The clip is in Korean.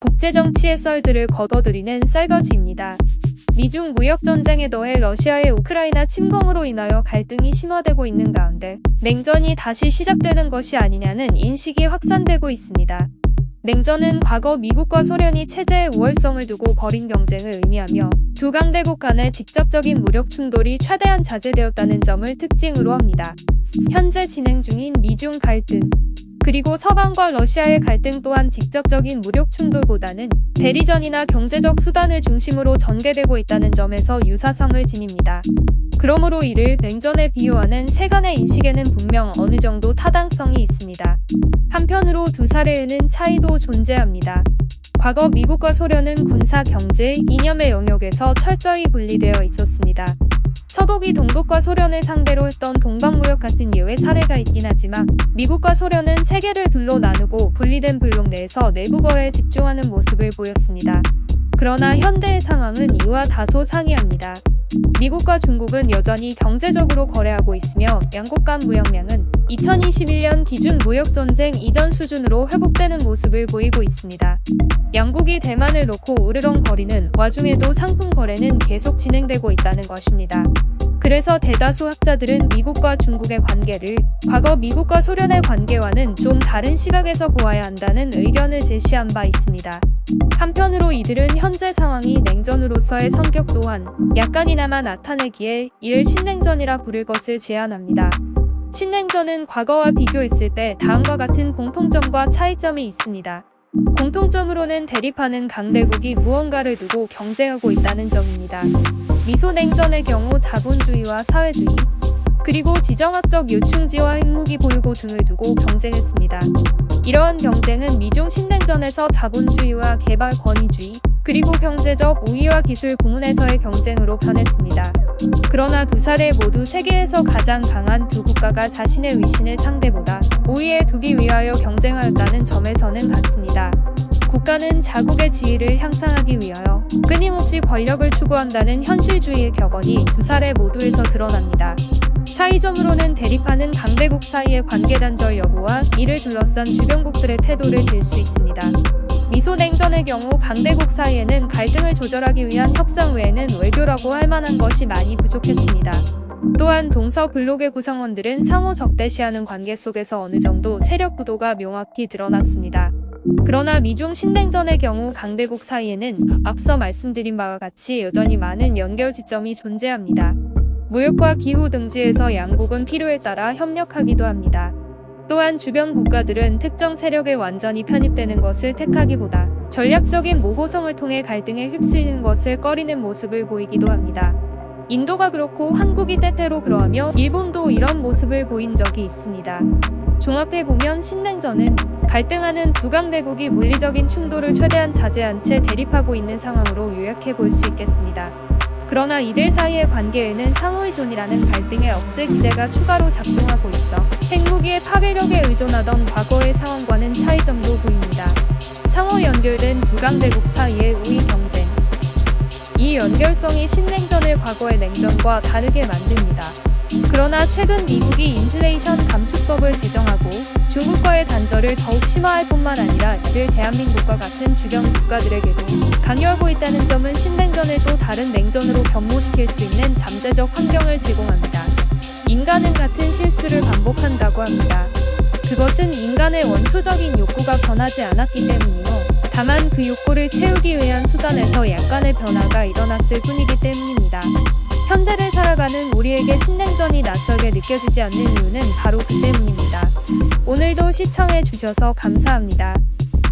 국제정치의 썰들을 걷어들이는 썰거지입니다. 미중 무역전쟁에 더해 러시아의 우크라이나 침공으로 인하여 갈등이 심화되고 있는 가운데 냉전이 다시 시작되는 것이 아니냐는 인식이 확산되고 있습니다. 냉전은 과거 미국과 소련이 체제의 우월성을 두고 벌인 경쟁을 의미하며 두 강대국 간의 직접적인 무력 충돌이 최대한 자제되었다는 점을 특징으로 합니다. 현재 진행 중인 미중 갈등, 그리고 서방과 러시아의 갈등 또한 직접적인 무력 충돌보다는 대리전이나 경제적 수단을 중심으로 전개되고 있다는 점에서 유사성을 지닙니다. 그러므로 이를 냉전에 비유하는 세간의 인식에는 분명 어느 정도 타당성이 있습니다. 한편으로 두 사례에는 차이도 존재합니다. 과거 미국과 소련은 군사, 경제, 이념의 영역에서 철저히 분리되어 있었습니다. 서독이 동독과 소련을 상대로 했던 동방무역 같은 예외 사례가 있긴 하지만 미국과 소련은 세계를 둘로 나누고 분리된 블록 내에서 내부 거래에 집중하는 모습을 보였습니다. 그러나 현대의 상황은 이와 다소 상이합니다. 미국과 중국은 여전히 경제적으로 거래하고 있으며 양국 간 무역량은 2021년 기준 무역전쟁 이전 수준으로 회복되는 모습을 보이고 있습니다. 양국이 대만을 놓고 으르렁거리는 와중에도 상품 거래는 계속 진행되고 있다는 것입니다. 그래서 대다수 학자들은 미국과 중국의 관계를 과거 미국과 소련의 관계와는 좀 다른 시각에서 보아야 한다는 의견을 제시한 바 있습니다. 한편으로 이들은 현재 상황이 냉전으로서의 성격 또한 약간이나마 나타내기에 이를 신냉전이라 부를 것을 제안합니다. 신냉전은 과거와 비교했을 때 다음과 같은 공통점과 차이점이 있습니다. 공통점으로는 대립하는 강대국이 무언가를 두고 경쟁하고 있다는 점입니다. 미소냉전의 경우 자본주의와 사회주의, 그리고 지정학적 요충지와 핵무기 보유고 등을 두고 경쟁했습니다. 이러한 경쟁은 미중 신냉전에서 자본주의와 개발 권위주의, 그리고 경제적 우위와 기술 부문에서의 경쟁으로 변했습니다. 그러나 두 사례 모두 세계에서 가장 강한 두 국가가 자신의 위신을 상대보다 우위에 두기 위하여 경쟁하였다는 점에서는 같습니다. 국가는 자국의 지위를 향상하기 위하여 끊임없이 권력을 추구한다는 현실주의의 격언이 두 사례 모두에서 드러납니다. 차이점으로는 대립하는 강대국 사이의 관계 단절 여부와 이를 둘러싼 주변국들의 태도를 들 수 있습니다. 미소냉전의 경우 강대국 사이에는 갈등을 조절하기 위한 협상 외에는 외교라고 할 만한 것이 많이 부족했습니다. 또한 동서블록의 구성원들은 상호 적대시하는 관계 속에서 어느 정도 세력 구도가 명확히 드러났습니다. 그러나 미중 신냉전의 경우 강대국 사이에는 앞서 말씀드린 바와 같이 여전히 많은 연결 지점이 존재합니다. 무역과 기후 등지에서 양국은 필요에 따라 협력하기도 합니다. 또한 주변 국가들은 특정 세력에 완전히 편입되는 것을 택하기보다 전략적인 모호성을 통해 갈등에 휩쓸리는 것을 꺼리는 모습을 보이기도 합니다. 인도가 그렇고 한국이 때때로 그러하며 일본도 이런 모습을 보인 적이 있습니다. 종합해보면 신냉전은 갈등하는 두 강대국이 물리적인 충돌을 최대한 자제한 채 대립하고 있는 상황으로 요약해 볼 수 있겠습니다. 그러나 이들 사이의 관계에는 상호의존이라는 갈등의 억제 기제가 추가로 작동하고 있어 핵무기의 파괴력에 의존하던 과거의 상황과는 차이점도 보입니다. 상호 연결된 두 강대국 사이의 우위 경쟁. 이 연결성이 신냉전을 과거의 냉전과 다르게 만듭니다. 그러나 최근 미국이 인플레이션 감축법을 제정하고 중국과의 단절을 더욱 심화할 뿐만 아니라 이를 대한민국과 같은 주변 국가들에게도 강요하고 있다는 점은 신냉전을 또 다른 냉전으로 변모시킬 수 있는 잠재적 환경을 제공합니다. 인간은 같은 실수를 반복한다고 합니다. 그것은 인간의 원초적인 욕구가 변하지 않았기 때문이며 다만 그 욕구를 채우기 위한 수단에서 약간의 변화가 일어났을 뿐이기 때문입니다. 현대를 살아가는 우리에게 신냉전이 낯설게 느껴지지 않는 이유는 바로 그 때문입니다. 오늘도 시청해 주셔서 감사합니다.